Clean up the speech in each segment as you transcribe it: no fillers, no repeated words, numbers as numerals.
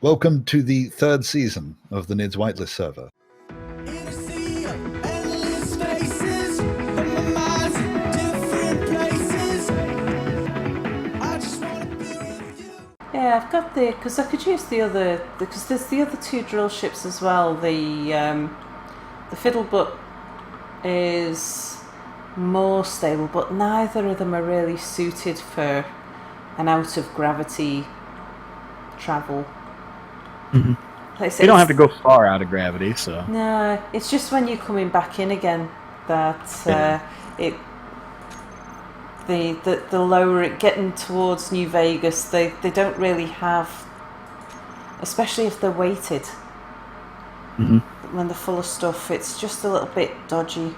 Welcome to the third season of the Nidd's Whitelist server. Yeah, I've got because I could use the other, because there's the other two drill ships as well. The Fiddlebutt is more stable, but neither of them are really suited for an out of gravity travel. Mm-hmm. Like you don't have to go far out of gravity, so. No, it's just when you're coming back in again that the lower it getting towards New Vegas, they don't really have, especially if they're weighted. Mm-hmm. When they're full of stuff, it's just a little bit dodgy.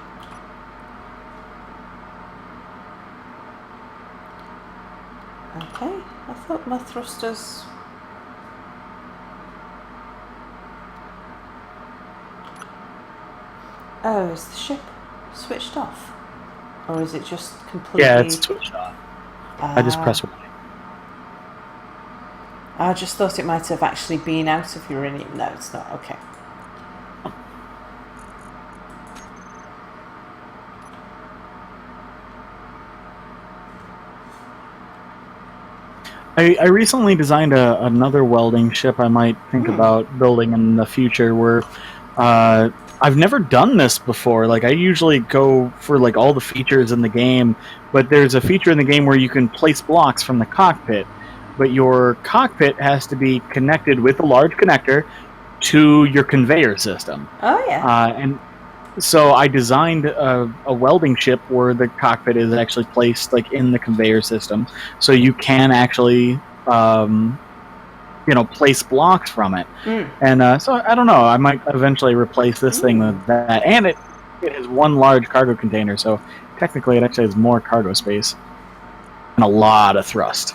Okay, I thought my thrusters. Oh, is the ship switched off? Or is it just completely... Yeah, it's switched off. I just pressed Y. I just thought it might have actually been out of uranium. No, it's not. Okay. I recently designed another welding ship I might think about building in the future where I've never done this before. Like, I usually go for like all the features in the game, but there's a feature in the game where you can place blocks from the cockpit, but your cockpit has to be connected with a large connector to your conveyor system. Oh, yeah. And so I designed a welding ship where the cockpit is actually placed like in the conveyor system, so you can actually place blocks from it. And so I don't know, I might eventually replace this thing with that. And it has one large cargo container, so technically it actually has more cargo space and a lot of thrust.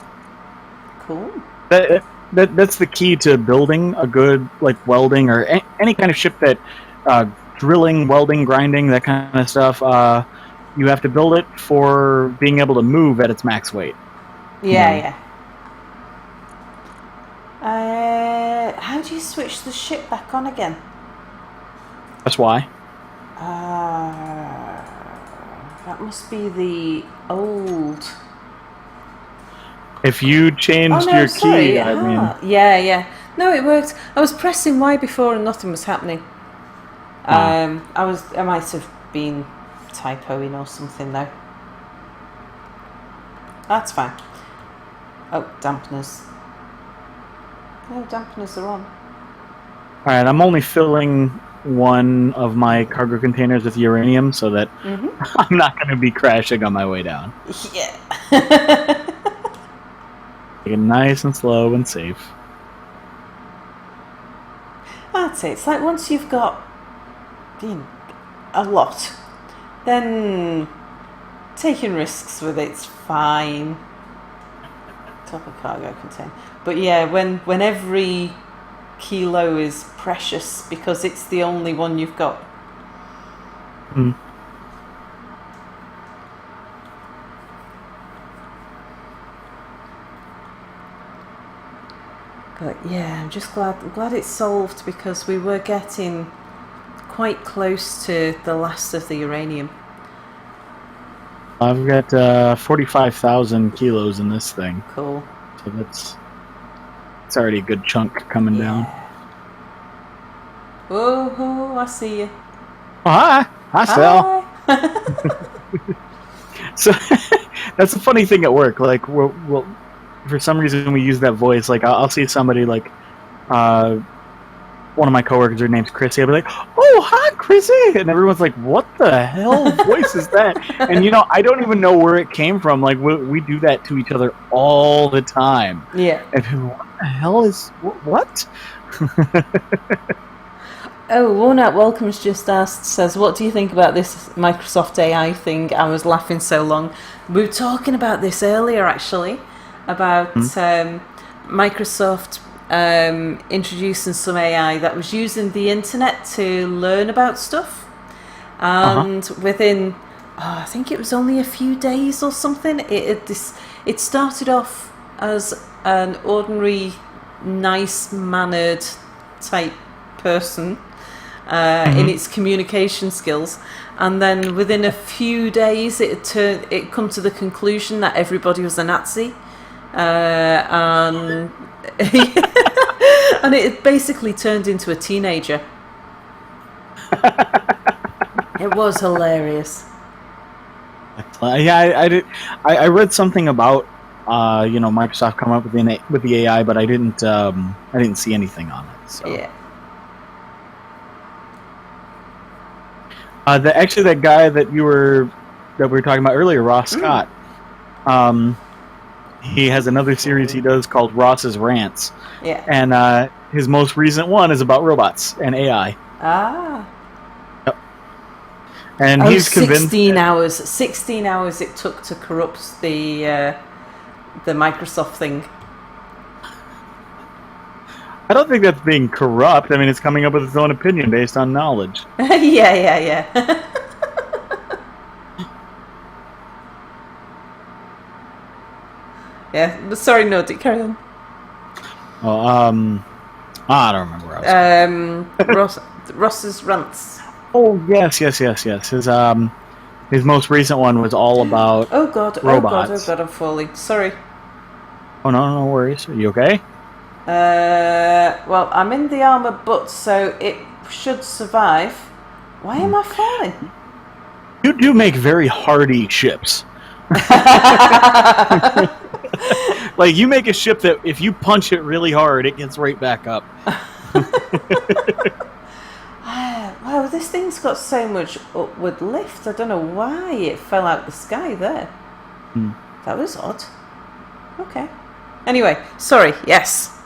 Cool. That's the key to building a good like welding or any kind of ship that drilling, welding, grinding, that kind of stuff. You have to build it for being able to move at its max weight. Yeah. How do you switch the ship back on again? That's why. That must be the old. If you changed your key, I mean. Yeah. No, it worked. I was pressing Y before and nothing was happening. I might have been typoing or something though. That's fine. Oh, dampeners. No, dampeners are on. Alright, I'm only filling one of my cargo containers with uranium so that I'm not going to be crashing on my way down. Yeah. Take it nice and slow and safe. That's it. It's like once you've got a lot, then taking risks with it's fine. Top of cargo container. But yeah, when every kilo is precious because it's the only one you've got. But yeah, I'm just glad it's solved because we were getting quite close to the last of the uranium. I've got 45,000 kilos in this thing. Cool. So it's already a good chunk coming down. Oh, I see you. Oh, hi, Sal. So that's a funny thing at work. Like, we'll for some reason we use that voice. Like, I'll see somebody like one of my coworkers, her name's Chrissy. I'll be like, "Oh, hi, Chrissy," and everyone's like, "What the hell voice is that?" And I don't even know where it came from. Like, we do that to each other all the time. Yeah. And what the hell is what? Oh, Worn Out Welcomes just asked, says, what do you think about this Microsoft AI thing? I was laughing so long. We were talking about this earlier, actually, about Microsoft introducing some AI that was using the internet to learn about stuff. And within, I think it was only a few days or something, it started off as an ordinary nice-mannered type person in its communication skills, and then within a few days it come to the conclusion that everybody was a Nazi, and and it basically turned into a teenager. It was hilarious. Yeah, I read something about Microsoft come up with the AI, but I didn't see anything on it. So. Yeah. Actually, that guy that we were talking about earlier, Ross Scott, he has another series he does called Ross's Rants. Yeah. And his most recent one is about robots and AI. Ah. Yep. And he's convinced 16 hours it took to corrupt the Microsoft thing. I don't think that's being corrupt. I mean, it's coming up with its own opinion based on knowledge. Yeah. Yeah, sorry, Nordic, carry on. Oh, I don't remember where I was. Ross's Rants. Oh, yes. His most recent one was all about robots. Oh god, I'm falling. Sorry. Oh, no worries. Are you okay? Well, I'm in the armor butt, so it should survive. Why am I falling? You do make very hardy ships. Like, you make a ship that if you punch it really hard, it gets right back up. Wow, this thing's got so much upward lift. I don't know why it fell out the sky there. That was odd. Okay. Anyway, sorry, yes.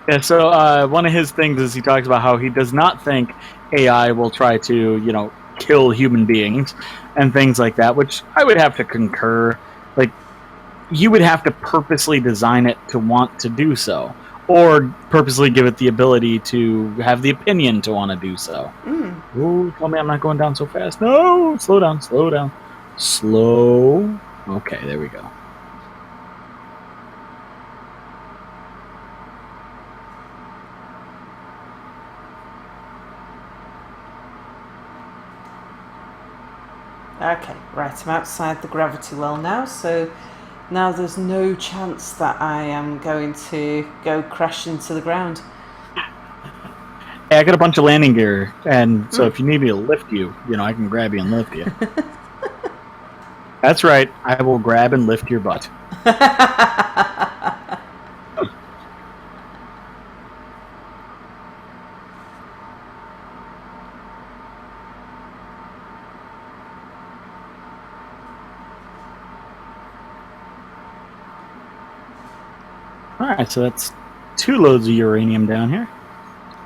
Yeah, so one of his things is he talks about how he does not think AI will try to, kill human beings and things like that, which I would have to concur. Like, you would have to purposely design it to want to do so, or purposely give it the ability to have the opinion to want to do so. Ooh, tell me I'm not going down so fast. No, slow down. Slow. Okay, there we go. Okay, right, I'm outside the gravity well now, so now there's no chance that I am going to go crash into the ground. Hey, I got a bunch of landing gear, and so if you need me to lift you, I can grab you and lift you. That's right, I will grab and lift your butt. Alright, so that's 2 loads of uranium down here.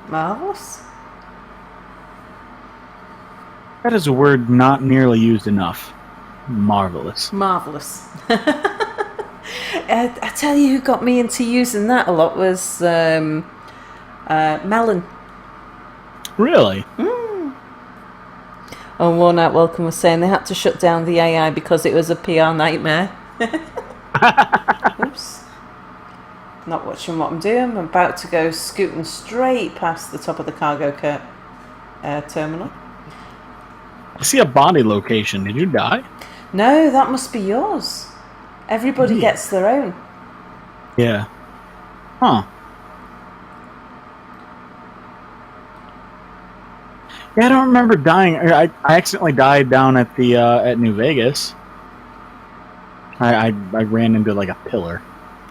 Marvellous. That is a word not nearly used enough. Marvelous. Marvellous. I tell you who got me into using that a lot was Melon. Really? On Worn Out Welcome was saying they had to shut down the AI because it was a PR nightmare. Oops. Not watching what I'm doing. I'm about to go scooting straight past the top of the cargo terminal. I see a body location. Did you die? No, that must be yours. Everybody gets their own. Yeah. Huh. Yeah, I don't remember dying. I accidentally died down at the at New Vegas. I ran into like a pillar.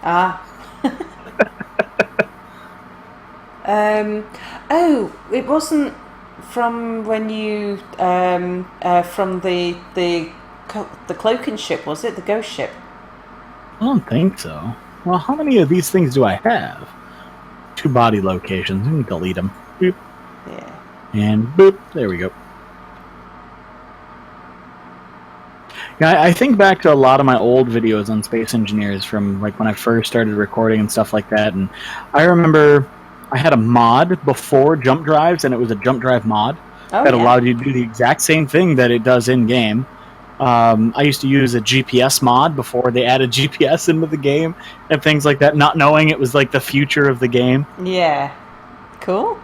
Ah. Oh, it wasn't from when you from the cloaking ship, was it? The ghost ship? I don't think so. Well, how many of these things do I have? 2 body locations. Let me delete them. Boop. Yeah. And boop. There we go. Yeah, I think back to a lot of my old videos on Space Engineers from like when I first started recording and stuff like that, and I remember I had a mod before jump drives, and it was a jump drive mod that allowed you to do the exact same thing that it does in game, I used to use a GPS mod before they added GPS into the game and things like that, not knowing it was like the future of the game. Yeah. Cool.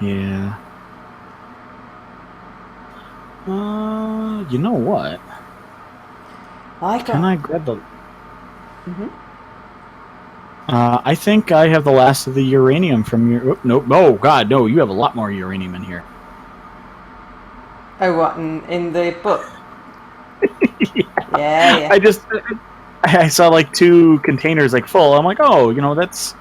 Yeah. You know what? Can I grab the... I think I have the last of the uranium from your... Nope. Oh, God, no. You have a lot more uranium in here. Oh, what? In the book? Yeah. I saw like 2 containers like full. I'm like, oh, that's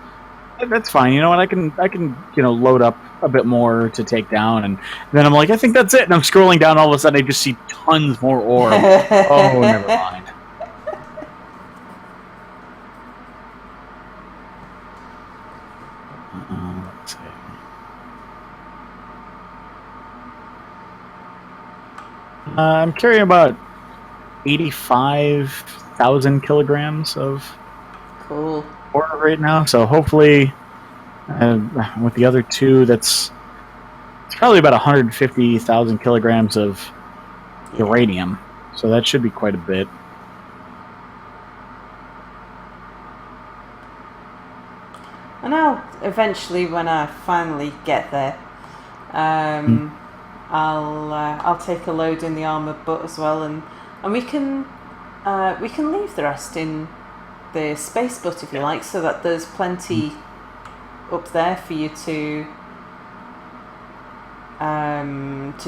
fine. You know what? I can load up a bit more to take down, and then I'm like, I think that's it. And I'm scrolling down, all of a sudden I just see tons more ore. Oh, never mind. Let's see. I'm carrying about 85,000 kilograms of cool ore right now, so hopefully with the other 2, it's probably about 150,000 kilograms of uranium, so that should be quite a bit. And eventually, when I finally get there, I'll take a load in the armored butt as well, and we can leave the rest in the space butt if you like, so that there's plenty up there for you to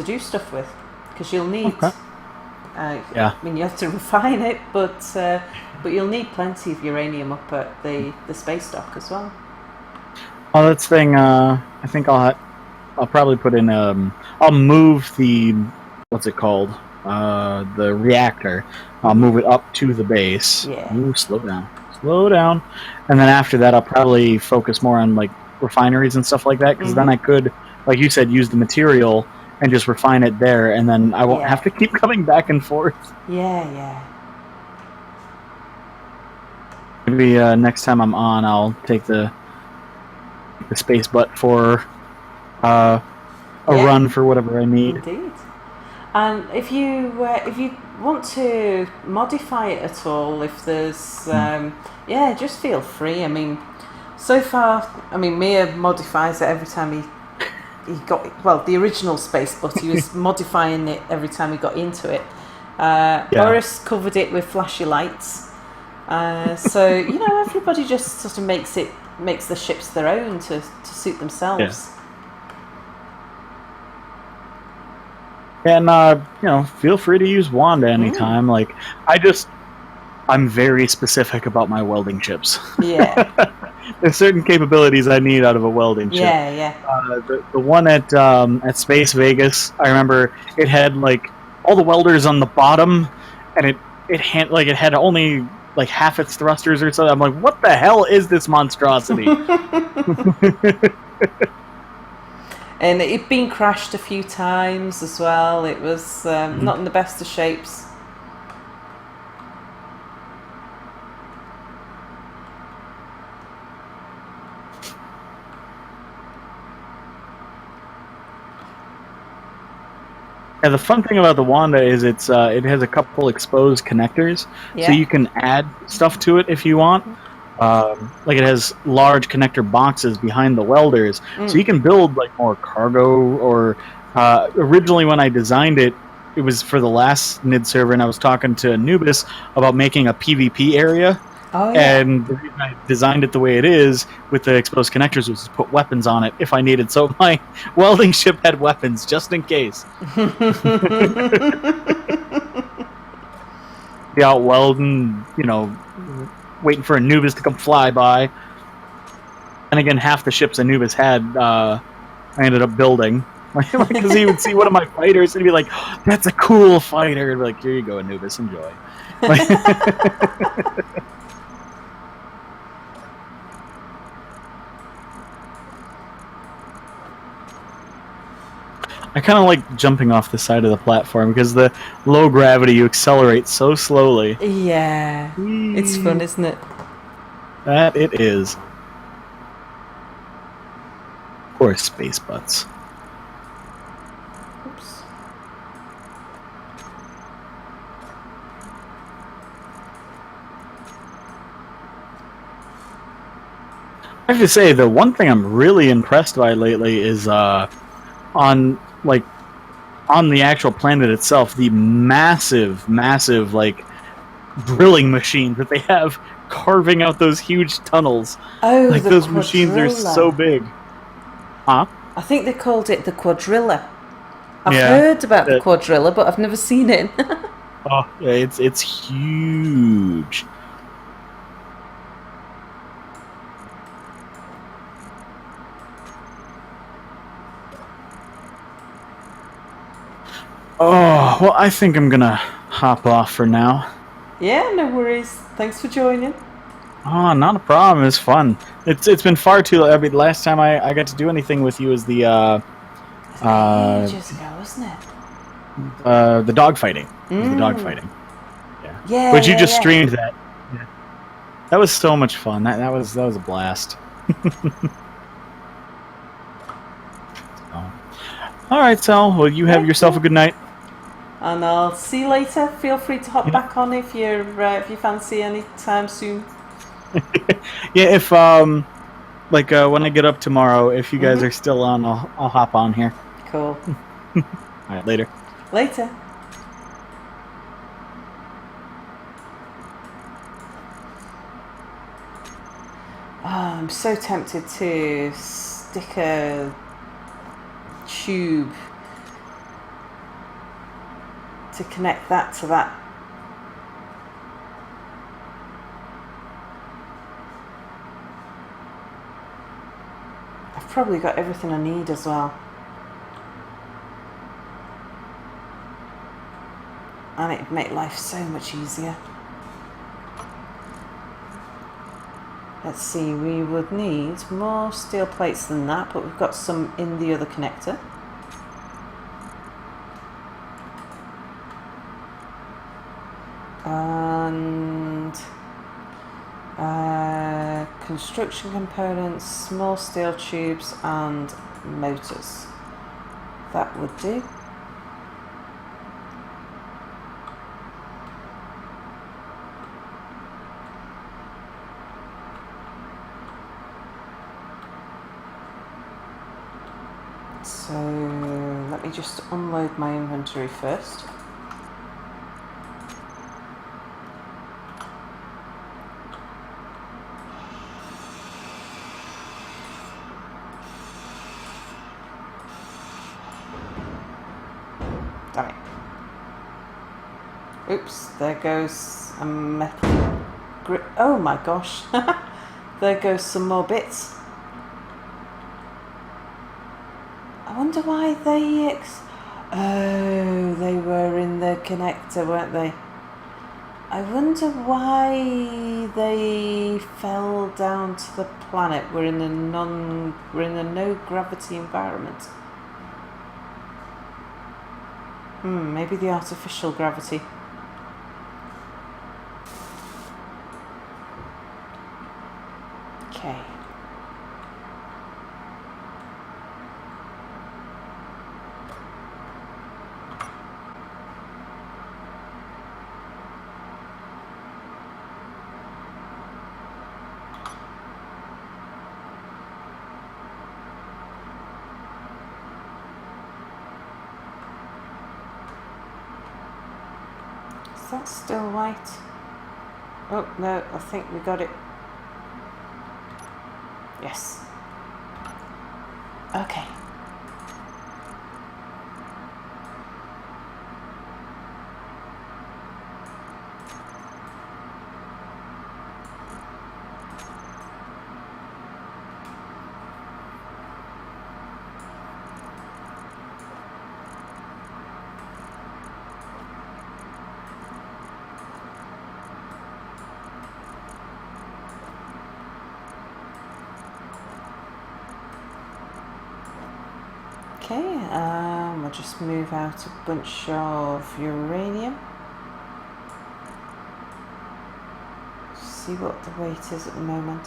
do stuff with, because you'll need. I mean, you have to refine it, but you'll need plenty of uranium up at the space dock as well. Well, that's the thing. I think I'll probably put in. I'll move the what's it called? The reactor. I'll move it up to the base. Yeah. Ooh, slow down. And then after that, I'll probably focus more on like refineries and stuff like that, because then I could, like you said, use the material and just refine it there, and then I won't have to keep coming back and forth. Yeah. Maybe next time I'm on, I'll take the space butt for a run for whatever I need. Indeed. And if you want to modify it at all, if there's just feel free. I mean, so far, Mia modifies it every time he got, well, the original space butt, he was modifying it every time he got into it. Boris covered it with flashy lights. So everybody just sort of makes the ships their own to suit themselves. And feel free to use Wanda anytime. Like, I'm very specific about my welding chips. Yeah. There's certain capabilities I need out of a welding chip. Yeah. The one at Space Vegas, I remember it had like all the welders on the bottom, and it had only like half its thrusters or something. I'm like, what the hell is this monstrosity? And it'd been crashed a few times as well. It was not in the best of shapes. Yeah, the fun thing about the Wanda is it has a couple exposed connectors, so you can add stuff to it if you want. Like it has large connector boxes behind the welders, so you can build like more cargo. Or originally, when I designed it, it was for the last Nidd server, and I was talking to Anubis about making a PvP area. Oh, yeah. And the reason I designed it the way it is with the exposed connectors was to put weapons on it if I needed. So my welding ship had weapons just in case. Be out welding, waiting for Anubis to come fly by. And again, half the ships Anubis had, I ended up building. Because he would see one of my fighters and he'd be like, oh, that's a cool fighter. And be like, here you go, Anubis, enjoy. I kind of like jumping off the side of the platform because the low gravity, you accelerate so slowly. Yeah. It's fun, isn't it? That it is. Poor space butts. Oops. have to say, the one thing I'm really impressed by lately is on the actual planet itself, the massive, like drilling machines that they have carving out those huge tunnels. Oh, Like the those machines are so quadrilla. big. Huh? I think they called it the quadrilla. I've Yeah. heard about the quadrilla, but I've never seen it. Oh, yeah, it's huge. Oh, well, I think I'm gonna hop off for now. Yeah, no worries. Thanks for joining. Oh, not a problem. It's fun. It's been far too. I mean, last time I got to do anything with you was the Ages ago, wasn't it? the dog fighting. It was the dog fighting. Yeah. But you just streamed that. Yeah. That was so much fun. That was a blast. All right, Sal. Well, you have yourself a good night. And I'll see you later. Feel free to hop back on if you fancy any time soon. Yeah, if when I get up tomorrow, if you guys are still on, I'll hop on here. Cool. All right, later. Later. Oh, I'm so tempted to stick a tube to connect that to that. I've probably got everything I need as well. And it'd make life so much easier. Let's see, we would need more steel plates than that, but we've got some in the other connector. And construction components, small steel tubes and motors. That would do. So let me just unload my inventory first. Damn it. Oops, there goes a metal grip. Oh my gosh. There goes some more bits. I wonder why they oh, they were in the connector, weren't they? I wonder why they fell down to the planet. We're in a no gravity environment. Maybe the artificial gravity. Okay. That's still white. Oh no, I think we got it. Yes. Okay. Okay, we'll just move out a bunch of uranium. See what the weight is at the moment.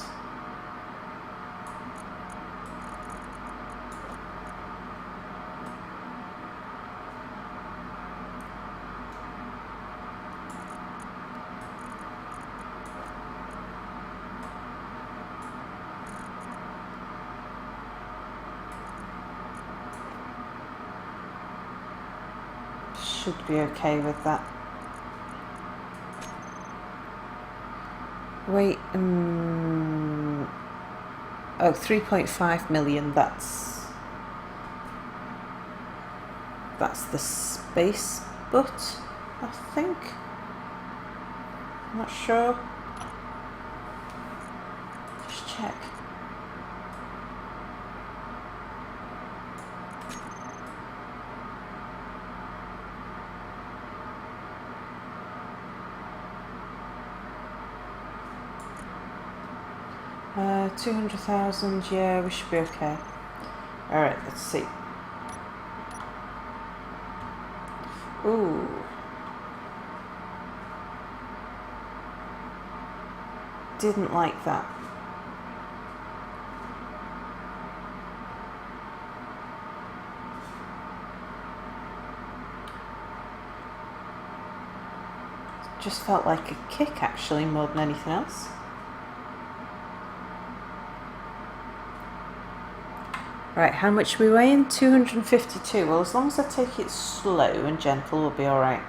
should be okay with that. Wait, oh, 3.5 million, that's the space butt, I think. I'm not sure. Just check. Uh, 200,000, yeah, we should be okay. Alright, let's see. Ooh. Didn't like that. Just felt like a kick actually more than anything else. Right, how much are we weighing? 252. Well, as long as I take it slow and gentle, we'll be alright.